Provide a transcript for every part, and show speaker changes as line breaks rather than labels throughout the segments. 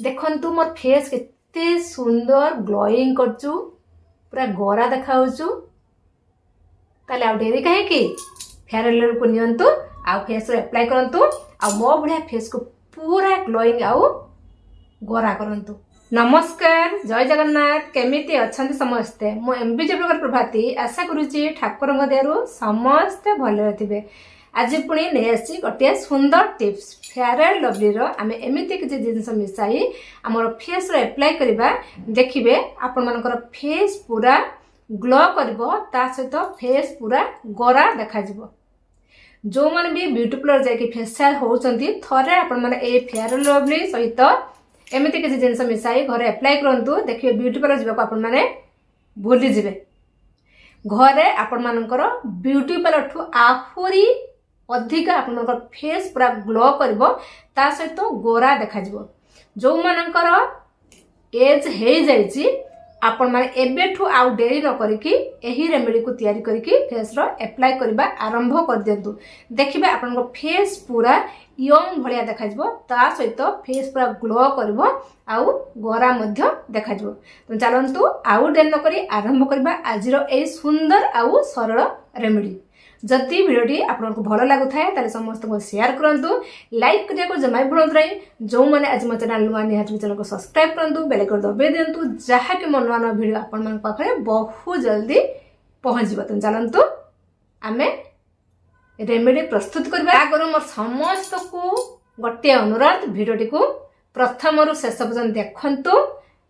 देखंतु मोर फेस केते सुंदर ग्लोइंग करचु पूरा गोरा देखाउचु ताले आ डेरी काहे कि फेयर एंड लवली को नियंतु आ फेस रे अप्लाई करंतु आ मो बढ़िया फेस को पूरा ग्लोइंग आउ गोरा करंतु। नमस्कार जय जगन्नाथ केमिति अछंती समस्ते मो एमबीजे प्रकार प्रभाती आशा करूची ठाकुरଙ୍କ दयारु समस्ते भले रहिबे। आज पुणी नहीं आसी गोटे सुंदर टिप्स फेयर एंड लवली रो आमे एमिति किछि जिंस मिसाई हमर फेस रे अप्लाई करबा देखिबे आपण मानकर फेस पूरा ग्लो करबो ता सहित फेस पूरा गोरा देखा जिवो। जो मन भी ब्यूटी पार्लर जाके फेशियल होउचंती थरे आपण माने ए फेयर एंड लवली सहित एमिति किछि जिंस मिसाई घरे अप्लाई करंतु देखिबे ब्यूटी पार्लर जिबा आपण माने भूली जिवे। घरे आपण मानकर ब्यूटी पार्लर ठु आहुरी अधिक आपण फेस पूरा ग्लो करबो ता सहित गोरा देखा जिवो। जो मानकर एज हे जाईची आपण माने एबेठु आउ डेरी न करिकि एही रेमेडी को तयारी करिकि फेस रो अप्लाई करबा आरंभ कर दियंतु। देखिबे आपण फेस पूरा यंग भलिया देखा जिवो ता सहित फेस पूरा ग्लो करबो आउ गोरा मध्य देखा जिवो। तो चलंतु आउ डेरी न करी आरंभ करबा आजिरो ए सुंदर आउ सरल रेमेडी। जदि वीडियोटी आपको भल लगुए ताले समस्त को शेयर करंतु लाइक करिया को जमाई भूलंतु नहीं। जो मैंने आज मो चैनल नुआ निहाती चैनल को सब्सक्राइब करंतु बेल आइकन दबाई दियंतु जहाँकि मो नुआ नुआ वीडियो आपण मन पाखरे बहुत जल्दी पहुंच जिवो। तो चलंतु आमे रेमेडी प्रस्तुत करबा। आगरो मोर समस्त को गोटे अनुरोध वीडियोटी को प्रथम रु शेष पर्यंत देखंतु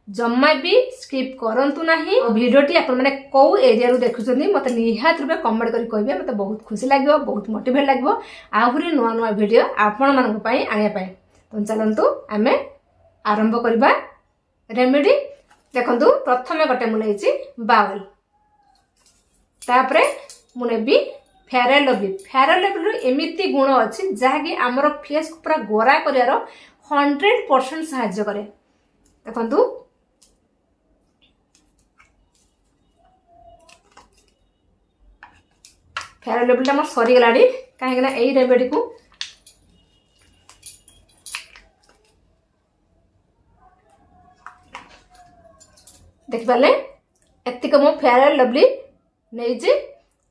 जम्मा भी स्किप करंतु नाही। वीडियोटी आपण माने को एरिया रु देखुछनी मते निहात रुपे कमेंट करी कहबे मते बहुत खुशी लागबो बहुत मोटिवेट लागबो आहुरी नुआ नुआ वीडियो आपण मानक पई आनिया पई। तो चलंतु आमे आरंभ करबा रेमेडी। देखंतु प्रथमे गोटे मुनेछि बाउल तापरे मुनेबी Fair and Lovely. Fair and Lovely रो एमिति गुण अछि जाहाकि हमर फेस को पूरा गोरा करियारो 100% सहायता करे। देखंतु फेयर एंड लवली मोर सरी गलाडी काहे ना एई रेमेडी को देख पाले एतिक मो फेयर एंड लवली नै जे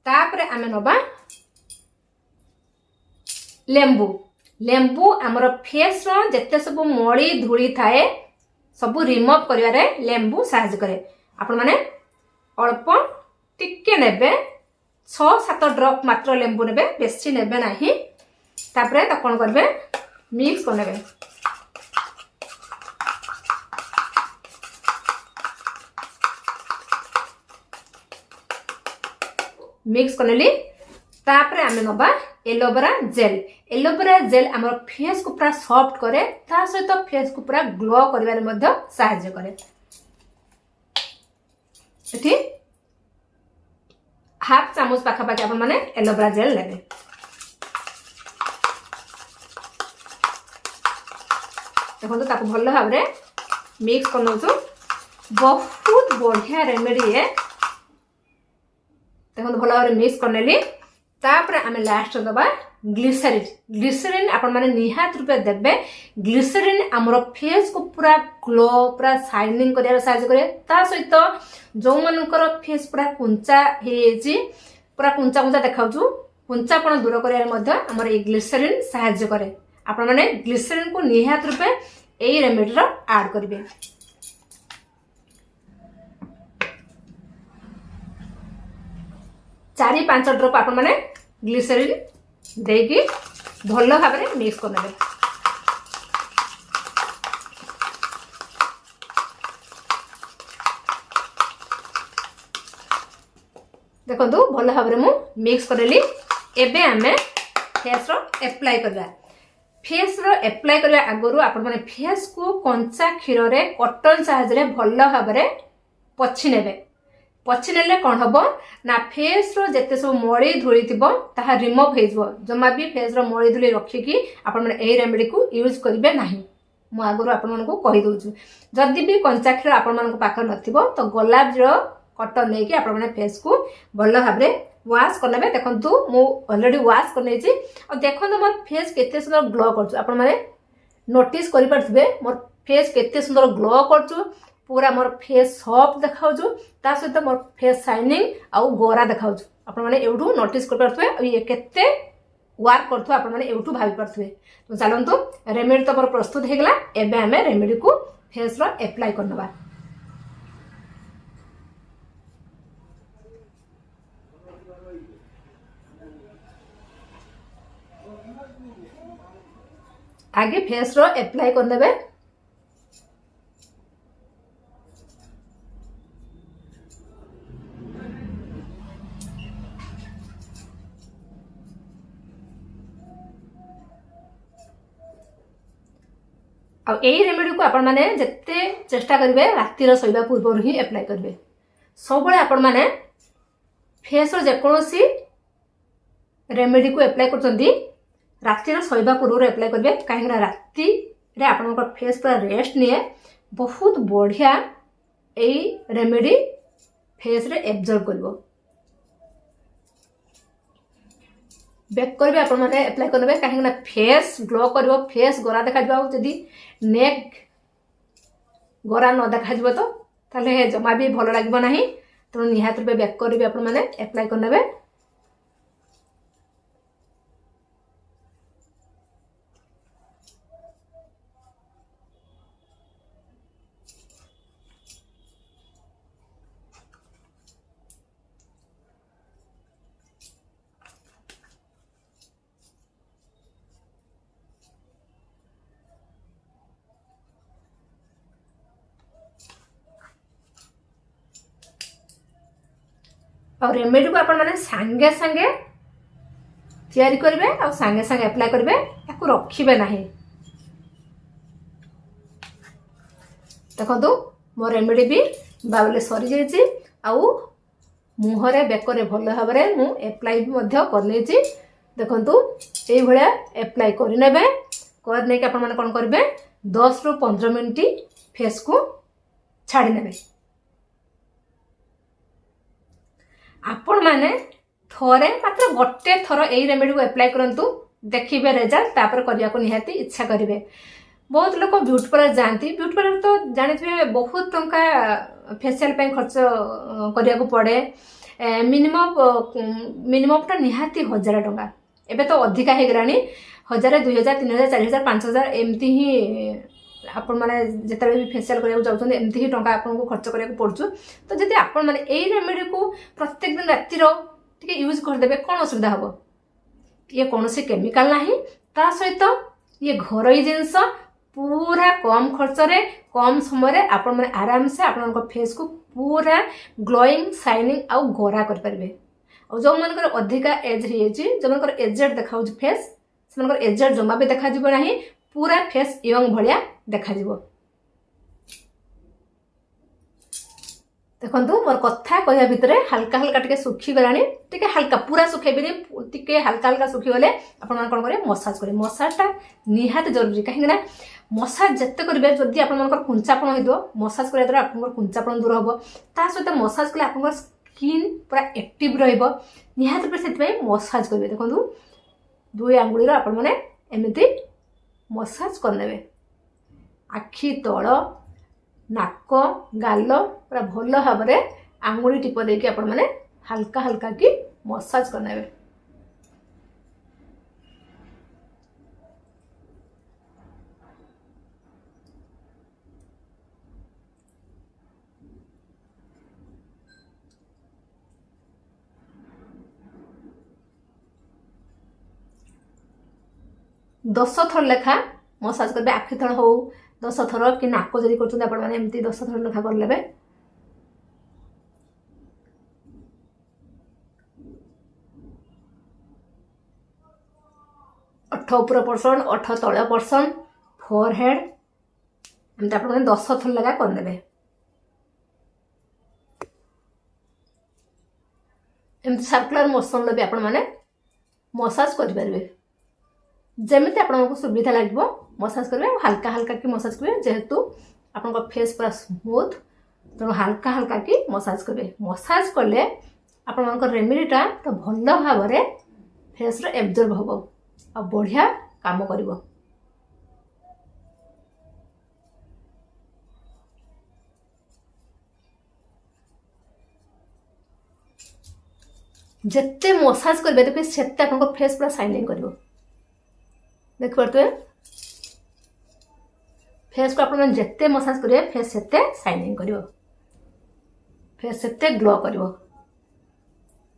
तापरे आमे नबा लेंबू। लेंबू हमर फेस रो जत्ते सब मळी धूली थाए सब रिमूव करिवारे लेंबू सहायता करे। आपण माने अल्प टिके नेबे 6-7 ड्रॉप मात्र लेंबू नेबे बेसी नेबे नाही। तापरे त कोन करबे मिक्स कर नेबे। मिक्स करनेली तापरे आमे नबा एलोवेरा जेल। एलोवेरा जेल हमर फेस को पूरा सॉफ्ट करे ता सहित फेस को पूरा ग्लो करिवारे मध्ये सहायता करे। एठी हाफ चामच पाखा पाखी आपण माने एलोवेरा जेल लेबे। देखो ताको भल भाबरे मिक्स करनोछु बहुत बढ़िया रेमेडी है। देखो भल भाबरे मिक्स करनेली तापरे आमे लास्ट दबा ग्लिसरीन। ग्लिसरीन आपण माने निहात रुपे देबे। ग्लिसरीन हमर फेस को पूरा ग्लो पूरा शाइनिंग करिया सहायता करे ता सहित जो मनकर फेस पूरा कुंचा हेछि पूरा कुंचा कुंचा देखाउछु कुंचापण दूर करिया मध्ये हमर ए ग्लिसरीन सहायता करे। आपण माने ग्लिसरीन को निहात रुपे एई रेमेडी रो ऐड करिवे। चारि 5 ड्रॉप आपण माने ग्लिसरीन देगी भल भाव में मिक्स कर नेबे। देखंतु भल भाव में मिक्स करली। एबे आमे फेस रो अप्लाई करबा। फेस रो अप्लाई करबा आगरु आपण माने फेस को कंचा क्षीर रे कॉटन सहायता रे भल भाव में पछि नेबे। पछि नेले कोन हबो ना फेस रो जत्ते सब मळी धुली थिबो ताहा रिमूव हे जबो। जमा भी फेस रो मळी धुली रखि कि आपण माने ए रेमेडी को यूज करिवे नाही। मो आगरो आपण मानको कहि दोछु जदि भी कंचा क्षीर आपण मानको पाखर नथिबो तो गुलाब रो कॉटन नै कि आपण माने फेस को भल भाव में वाश करनेबे। देखंतु मो ऑलरेडी वाश करने छी और देखंतु मोर फेस केते सुंदर ग्लो करछु। आपण माने नोटिस करि परथिबे मोर फेस केते सुंदर ग्लो करछु पूरा मोर फेस सॉफ्ट देखाउछु ता सहित मोर फेस शाइनिंग आउ गोरा देखाउछु आपण माने एउठू नोटिस कर परथुए ये केते वर्क करथु आपण माने एउठू भाबी परथुए तो चलंतु रेमेडी तो मोर प्रस्तुत हे गेला एबे हमें रेमेडी को फेस रो अप्लाई करनबा आगे फेस रो अप्लाई करनेबे आ यही रेमेडी को आपण माने जत्ते चेष्टा करिवे रातिर सोइबा पूर्व ही अप्लाई करिवे सब बळे आपण माने फेस रो जेकोसी रेमेडी को अप्लाई करचंदी रातिर सोइबा पूर्व अप्लाई करिवे काहे ना राति रे आपण को फेस पर रेस्ट निए बहुत बढ़िया एई रेमेडी फेस रे एब्जॉर्ब करबो बैक करबे आपण माने अप्लाई करबे काहे ना फेस ग्लो करबो फेस गोरा देखा जबा जदी नेक गोरा न देखा जबो तो ताले जमा भी भलो लागबो नाही तो निहात रे बैक करबे आपण माने अप्लाई करनेबे और रेमेडी को आपण माने संगे संगे तैयारी करिवे और संगे संगे अप्लाई करिवे ताको रखिबे नाही देखो मो रेमेडी भी बाबले सरी जाइछि आउ मुहरे बेकरे भलो भाबरे मु अप्लाई भी मध्य करले छि देखंतु एई भलिया अप्लाई करि नेबे कर नै के आपण माने कोन करिवे 10 रु 15 मिनिट फेस को छाडी नेबे आपण माने थोरे मात्र गोटे थरो एई रेमेडी को अप्लाई करंतु देखिबे रिजल्ट तापर करिया को निहाती इच्छा करिवे बहुत लोक ब्यूटी पार्लर जानती ब्यूटी पार्लर तो जानिथिबे बहुत टंका फेशियल पे खर्च करिया को पड़े मिनिमम टा निहाती 1000 टंका एबे तो अधिका हे गरानी 1000 2000 3000 4000 5000 एमती ही आपण माने जेतले भी फेशियल करिया जाउछन एमती ही टंका आपन को खर्च करिया पड़छु तो जदि आपण माने एई रेमेडी को प्रत्येक दिन राति रो टिके यूज कर देबे कोन असुविधा हबो ये कोनोसी केमिकल नाही ता सहित ये घरोई जिंस पूरा कम खर्च रे कम समय रे आपण माने आराम से आपण को फेस को पूरा ग्लोइंग शाइनिंग आ गोरा कर परबे और जो मन कर अधिका एज हे छि जो मन कर एजेड देखाउ फेस से मन कर एजेड जमा भी देखा जिवो नाही पूरा फेस यंग भलिया देखा जिवो देखंतु मोर कथा कहया भितरे हल्का हल्का टिके सुखी गलानी टिके हल्का पूरा सुखेबिनी टिके हल्का हल्का सुखी गले आपण मन कोन करे मसाज टा निहात जरूरी काहे ना मसाज जत्ते करबे जदी आपण मन कुंचापण होइदो मसाज करे द्वारा आपण कुंचापण दूर होबो ता सहित मसाज कले आपण स्किन पूरा एक्टिव रहइबो निहात पर सेति पई मसाज करबे देखंतु दुई आंगुली रो आपण माने एमिति मसाज करनेबे आखि तळ नाक गाल पूरा भल भाव में आंगुली टीप देके आपण माने हल्का हल्का की मसाज करनेबे 10 थर लेखा मसाज करबे आखि तळ हो 10 थर कि नाक जदि करछन आपण माने एमती 10 थर लेखा कर लेबे। ओठ ऊपर पर्सन ओठ तळ पर्सन फोरहेड एमती आपण माने 10 थर लेखा कर नेबे। एमती सर्कुलर मोशन ले भी आपण माने मसाज कर परबे जमिति आपको सुविधा लगे मसाज करेंगे हल्का हल्का की मसाज करेंगे जेहेतु आप फेस पूरा स्मूथ तेणु हल्का हल्का की मसाज करेंगे। मसाज कले आप रेमेडीटा तो भल भाव में फेस एब्जर्व हम आ बढ़िया काम कर जिते मसाज करेंगे देखिए सेते आप फेस पूरा शाइनिंग कर देखिए फेस को आप जिते मसाज करेंगे फेस सेते शाइनिंग कर फेस सेते ग्लो कर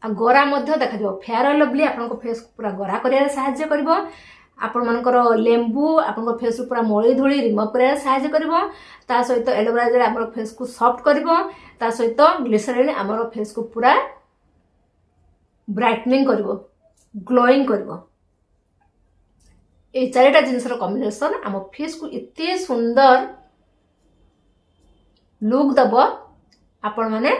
गोरा देखा फेयर एंड लवली आपन फेस पूरा गोरा कर साहाय्य कर आपण मानकर लेंबू आपण फेस पूरा मली धूली रिमूव कर साहाय्य कर सहित एलोवेरा जेल आम फेस को सॉफ्ट कर सहित ग्लिसरीन आम फेस को पूरा ब्राइटनिंग कर ग्लोइंग कर ये चारिटा जिनसर कॉम्बिनेशन आम फेस को इतने सुंदर लुक दब आपण माने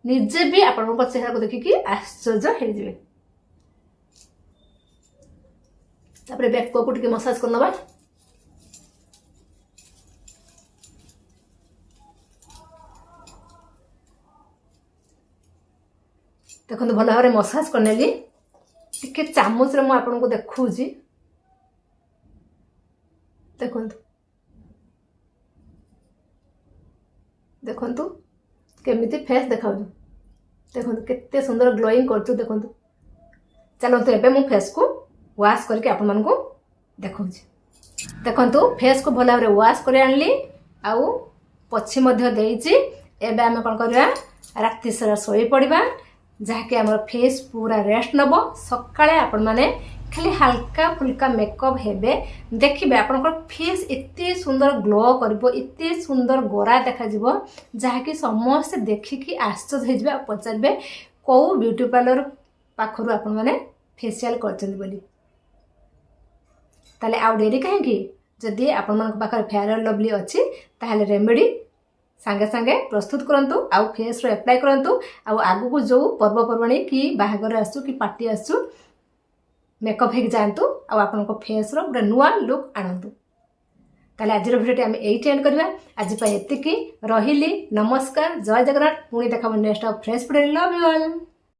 निजे भी आपण चेहरा को देखिकी आश्चर्य हो जाए। तापर बैक को टिके मसाज कर नबा देखो भल भाव मसाज करनेली टिके चामच रे मु आपन को देखौजी देखंतु देखंतु केमिति फेस देखाउ देखंतु केते सुंदर ग्लोइंग करछु देखंतु चलो तो एबे मु फेस को वाश करके आपण मन को देखौजी देखंतु फेस को भल भाव वाश कर आनली आउ पछी मध्ये देइची एबे हम कोन करबा राति सारा सोई पड़िबा जहाँकि आम फेस पूरा रेस्ट नब सकाळे आपण माने खाली हल्का फुल्का मेकअप हेबे देखिबे आपनकर फेस इतने सुंदर ग्लो करबो इतने सुंदर गोरा देखा जिवो जहाँकि समस्त देखिकी आश्चर्य हो जाबे पचारबे को ब्यूटी पार्लर पाखरु आपण माने फेशियल करछन बोली ताले आउ डेरी कहीं जदि आपण मन पाखर फेयर एंड लवली अच्छी ताहले रेमेडी सांगे सांगे प्रस्तुत करंतु आउ फेस रो अप्लाई करंतु आउ आगु को जो पर्वपर्वाणी कि बाहागर आसु कि पार्टी आसु मेकअप हेक जातु आउ आपन को फेस रो पूरा नुआ लुक आनंतु ताले आज भिडियो आम एट एंड करबा आज एतिकी रहिली नमस्कार जय जगन्नाथ पुणी देखा next fresh video love you all.